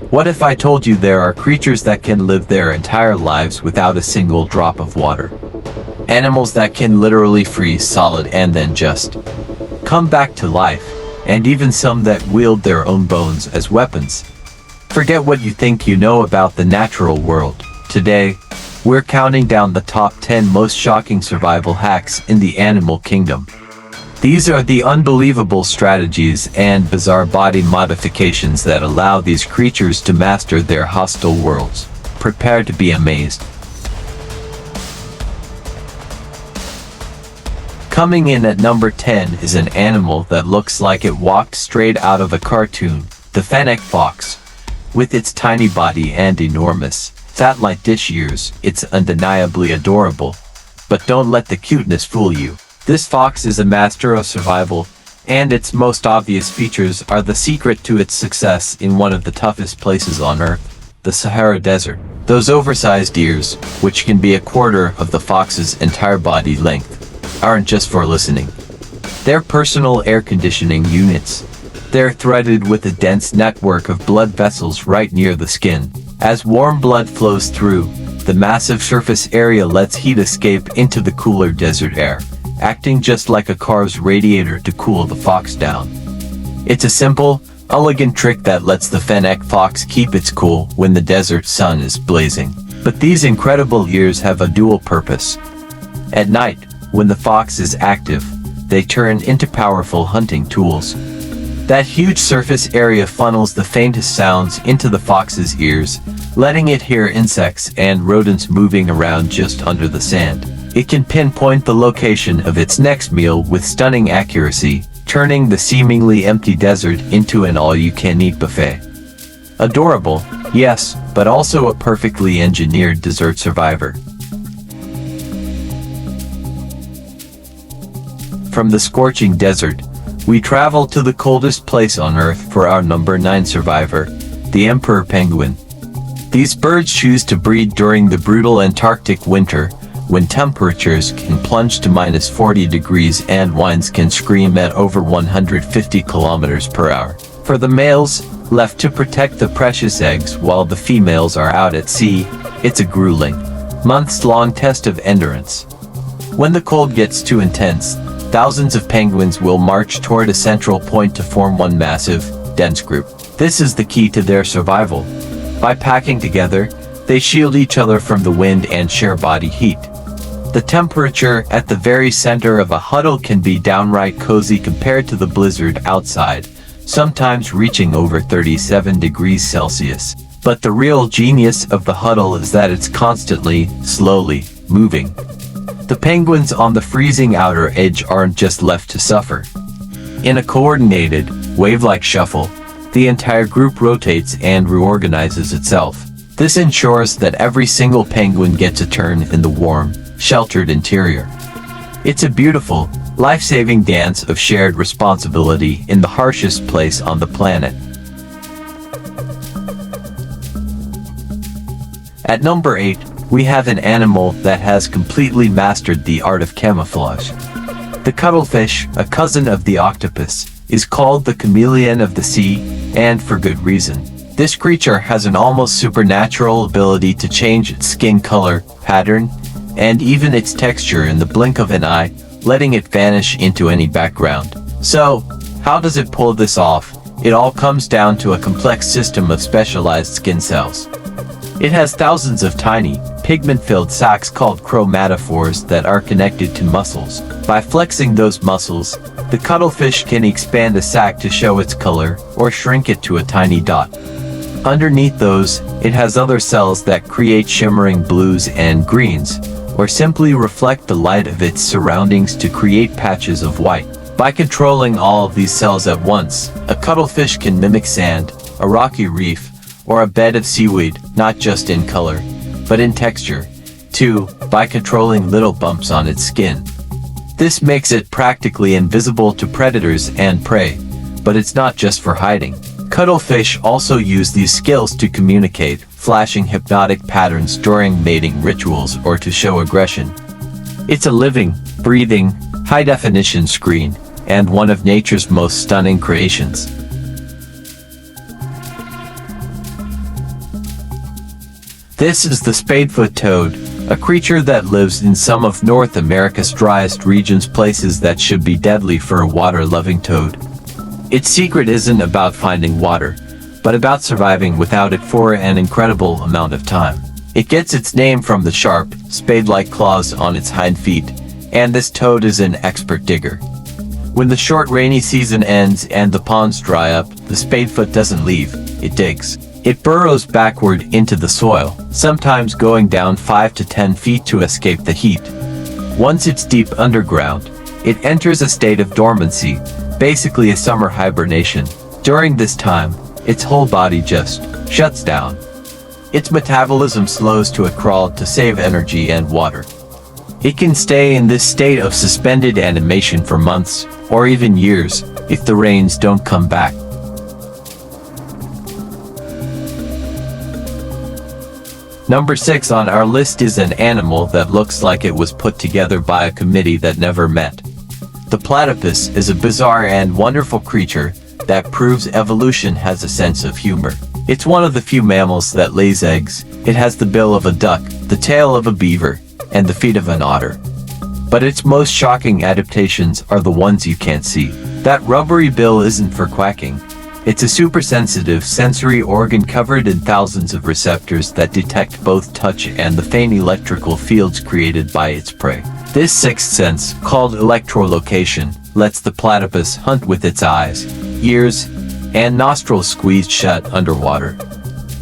What if I told you there are creatures that can live their entire lives without a single drop of water? Animals that can literally freeze solid and then just come back to life, and even some that wield their own bones as weapons. Forget what you think you know about the natural world. Today, we're counting down the top 10 most shocking survival hacks in the animal kingdom. These are the unbelievable strategies and bizarre body modifications that allow these creatures to master their hostile worlds. Prepare to be amazed. Coming in at number 10 is an animal that looks like it walked straight out of a cartoon, the Fennec fox. With its tiny body and enormous, fat-like dish ears, it's undeniably adorable. But don't let the cuteness fool you. This fox is a master of survival, and its most obvious features are the secret to its success in one of the toughest places on Earth, the Sahara Desert. Those oversized ears, which can be a quarter of the fox's entire body length, aren't just for listening. They're personal air conditioning units. They're threaded with a dense network of blood vessels right near the skin. As warm blood flows through, the massive surface area lets heat escape into the cooler desert air, acting just like a car's radiator to cool the fox down. It's a simple, elegant trick that lets the Fennec fox keep its cool when the desert sun is blazing. But these incredible ears have a dual purpose. At night, when the fox is active, they turn into powerful hunting tools. That huge surface area funnels the faintest sounds into the fox's ears, letting it hear insects and rodents moving around just under the sand. It can pinpoint the location of its next meal with stunning accuracy, turning the seemingly empty desert into an all-you-can-eat buffet. Adorable, yes, but also a perfectly engineered desert survivor. From the scorching desert, we travel to the coldest place on Earth for our number 9 survivor, the emperor penguin. These birds choose to breed during the brutal Antarctic winter, when temperatures can plunge to -40 degrees and winds can scream at over 150 kilometers per hour. For the males, left to protect the precious eggs while the females are out at sea, it's a grueling, months-long test of endurance. When the cold gets too intense, thousands of penguins will march toward a central point to form one massive, dense group. This is the key to their survival. By packing together, they shield each other from the wind and share body heat. The temperature at the very center of a huddle can be downright cozy compared to the blizzard outside, sometimes reaching over 37 degrees Celsius. But the real genius of the huddle is that it's constantly, slowly, moving. The penguins on the freezing outer edge aren't just left to suffer. In a coordinated, wave-like shuffle, the entire group rotates and reorganizes itself. This ensures that every single penguin gets a turn in the warm, sheltered interior. It's a beautiful, life-saving dance of shared responsibility in the harshest place on the planet. At number 8, we have an animal that has completely mastered the art of camouflage. The cuttlefish, a cousin of the octopus, is called the chameleon of the sea, and for good reason. This creature has an almost supernatural ability to change its skin color, pattern, and even its texture in the blink of an eye, letting it vanish into any background. So, how does it pull this off? It all comes down to a complex system of specialized skin cells. It has thousands of tiny, pigment-filled sacs called chromatophores that are connected to muscles. By flexing those muscles, the cuttlefish can expand a sac to show its color, or shrink it to a tiny dot. Underneath those, it has other cells that create shimmering blues and greens, or simply reflect the light of its surroundings to create patches of white. By controlling all of these cells at once, a cuttlefish can mimic sand, a rocky reef, or a bed of seaweed, not just in color, but in texture, too, by controlling little bumps on its skin. This makes it practically invisible to predators and prey, but it's not just for hiding. Cuttlefish also use these skills to communicate, flashing hypnotic patterns during mating rituals or to show aggression. It's a living, breathing, high-definition screen, and one of nature's most stunning creations. This is the Spadefoot toad, a creature that lives in some of North America's driest regions, places that should be deadly for a water-loving toad. Its secret isn't about finding water, but about surviving without it for an incredible amount of time. It gets its name from the sharp, spade-like claws on its hind feet, and this toad is an expert digger. When the short rainy season ends and the ponds dry up, the Spadefoot doesn't leave, it digs. It burrows backward into the soil, sometimes going down 5 to 10 feet to escape the heat. Once it's deep underground, it enters a state of dormancy, basically a summer hibernation. During this time, its whole body just shuts down. Its metabolism slows to a crawl to save energy and water. It can stay in this state of suspended animation for months, or even years, if the rains don't come back. Number 6 on our list is an animal that looks like it was put together by a committee that never met. The platypus is a bizarre and wonderful creature that proves evolution has a sense of humor. It's one of the few mammals that lays eggs. It has the bill of a duck, the tail of a beaver, and the feet of an otter. But its most shocking adaptations are the ones you can't see. That rubbery bill isn't for quacking. It's a super-sensitive sensory organ covered in thousands of receptors that detect both touch and the faint electrical fields created by its prey. This sixth sense, called electrolocation, lets the platypus hunt with its eyes, ears, and nostrils squeezed shut underwater.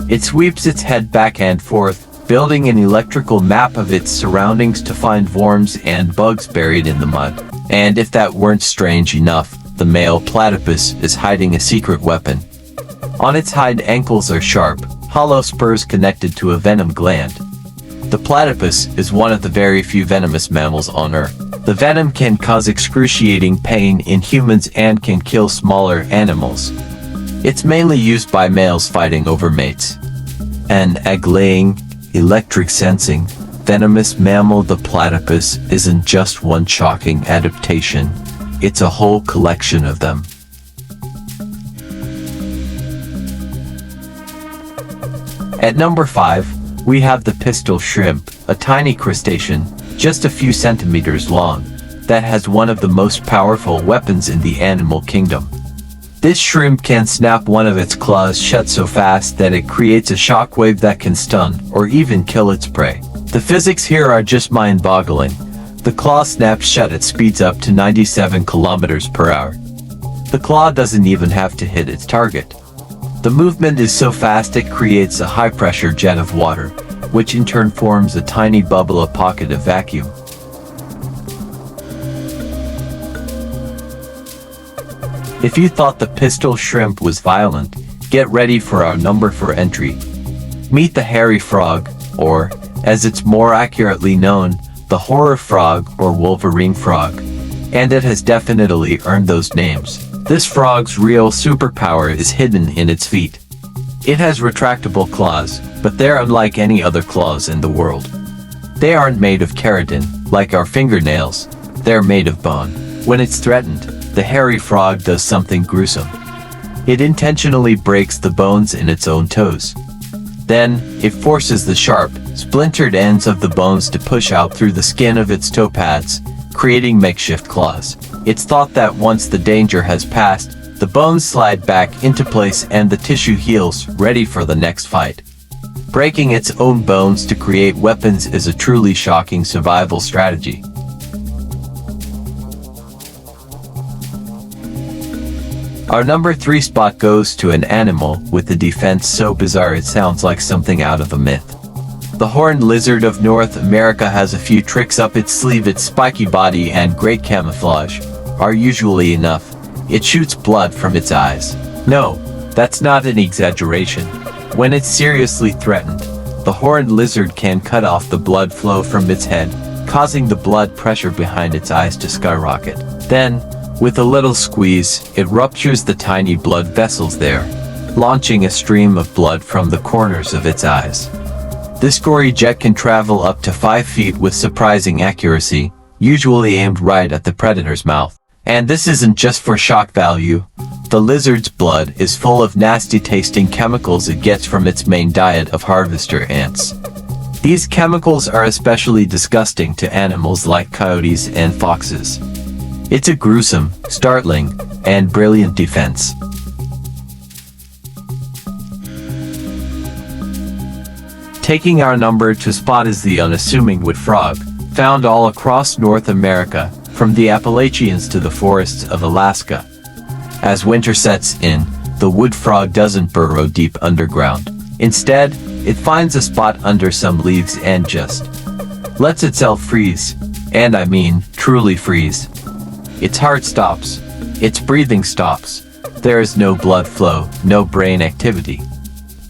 It sweeps its head back and forth, building an electrical map of its surroundings to find worms and bugs buried in the mud. And if that weren't strange enough, the male platypus is hiding a secret weapon. On its hind ankles are sharp, hollow spurs connected to a venom gland. The platypus is one of the very few venomous mammals on Earth. The venom can cause excruciating pain in humans and can kill smaller animals. It's mainly used by males fighting over mates. An egg-laying, electric-sensing, venomous mammal, the platypus isn't just one shocking adaptation. It's a whole collection of them. At number 5, we have the pistol shrimp, a tiny crustacean, just a few centimeters long, that has one of the most powerful weapons in the animal kingdom. This shrimp can snap one of its claws shut so fast that it creates a shockwave that can stun or even kill its prey. The physics here are just mind-boggling. The claw snaps shut at speeds up to 97 kilometers per hour. The claw doesn't even have to hit its target. The movement is so fast it creates a high-pressure jet of water, which in turn forms a tiny bubble, a pocket of vacuum. If you thought the pistol shrimp was violent, get ready for our number 4 entry. Meet the hairy frog, or, as it's more accurately known, the horror frog or Wolverine frog. And it has definitely earned those names. This frog's real superpower is hidden in its feet. It has retractable claws, but they're unlike any other claws in the world. They aren't made of keratin, like our fingernails. They're made of bone. When it's threatened, the hairy frog does something gruesome. It intentionally breaks the bones in its own toes. Then, it forces the sharp, splintered ends of the bones to push out through the skin of its toe pads, creating makeshift claws. It's thought that once the danger has passed, the bones slide back into place and the tissue heals, ready for the next fight. Breaking its own bones to create weapons is a truly shocking survival strategy. Our number 3 spot goes to an animal with a defense so bizarre it sounds like something out of a myth. The horned lizard of North America has a few tricks up its sleeve. Its spiky body and great camouflage are usually enough. It shoots blood from its eyes. No, that's not an exaggeration. When it's seriously threatened, the horned lizard can cut off the blood flow from its head, causing the blood pressure behind its eyes to skyrocket. Then, with a little squeeze, it ruptures the tiny blood vessels there, launching a stream of blood from the corners of its eyes. This gory jet can travel up to 5 feet with surprising accuracy, usually aimed right at the predator's mouth. And this isn't just for shock value. The lizard's blood is full of nasty-tasting chemicals it gets from its main diet of harvester ants. These chemicals are especially disgusting to animals like coyotes and foxes. It's a gruesome, startling, and brilliant defense. Taking our number 2 spot is the unassuming wood frog, found all across North America, from the Appalachians to the forests of Alaska. As winter sets in, the wood frog doesn't burrow deep underground. Instead, it finds a spot under some leaves and just lets itself freeze. And I mean, truly freeze. Its heart stops. Its breathing stops. There is no blood flow, no brain activity.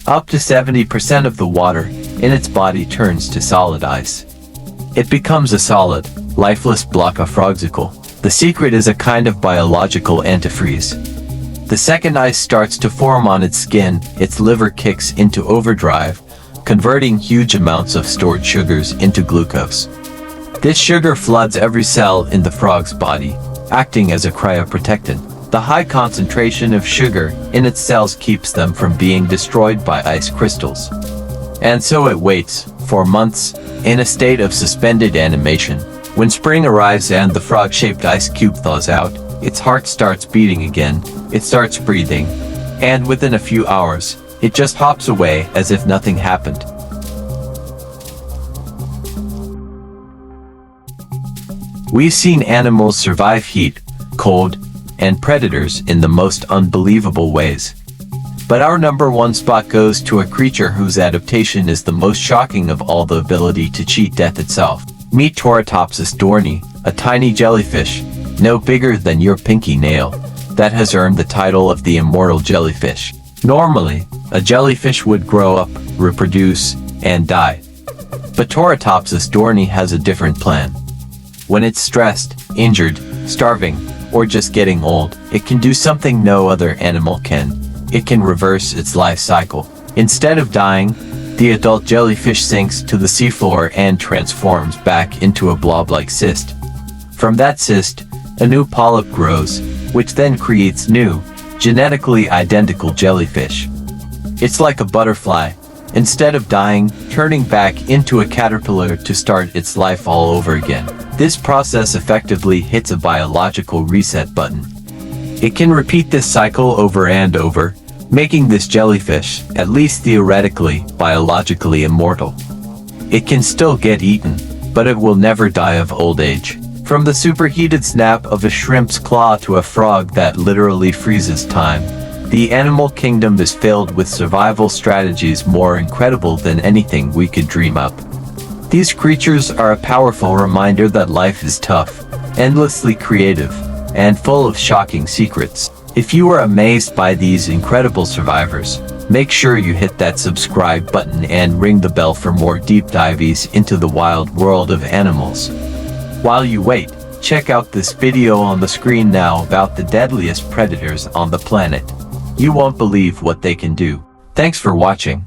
Up to 70% of the water in its body turns to solid ice. It becomes a solid, lifeless block of frogicle. The secret is a kind of biological antifreeze. The second ice starts to form on its skin, its liver kicks into overdrive, converting huge amounts of stored sugars into glucose. This sugar floods every cell in the frog's body, acting as a cryoprotectant. The high concentration of sugar in its cells keeps them from being destroyed by ice crystals. And so it waits, for months, in a state of suspended animation. When spring arrives and the frog-shaped ice cube thaws out, its heart starts beating again, it starts breathing, and within a few hours, it just hops away as if nothing happened. We've seen animals survive heat, cold, and predators in the most unbelievable ways. But our number 1 spot goes to a creature whose adaptation is the most shocking of all, the ability to cheat death itself. Meet Toratopsis dohrnii, a tiny jellyfish, no bigger than your pinky nail, that has earned the title of the immortal jellyfish. Normally, a jellyfish would grow up, reproduce, and die. But Toratopsis dohrnii has a different plan. When it's stressed, injured, starving, or just getting old, it can do something no other animal can. It can reverse its life cycle. Instead of dying, the adult jellyfish sinks to the seafloor and transforms back into a blob-like cyst. From that cyst, a new polyp grows, which then creates new, genetically identical jellyfish. It's like a butterfly. Instead of dying, turning back into a caterpillar to start its life all over again. This process effectively hits a biological reset button. It can repeat this cycle over and over, making this jellyfish, at least theoretically, biologically immortal. It can still get eaten, but it will never die of old age. From the superheated snap of a shrimp's claw to a frog that literally freezes time, the animal kingdom is filled with survival strategies more incredible than anything we could dream up. These creatures are a powerful reminder that life is tough, endlessly creative, and full of shocking secrets. If you are amazed by these incredible survivors, make sure you hit that subscribe button and ring the bell for more deep dives into the wild world of animals. While you wait, check out this video on the screen now about the deadliest predators on the planet. You won't believe what they can do. Thanks for watching.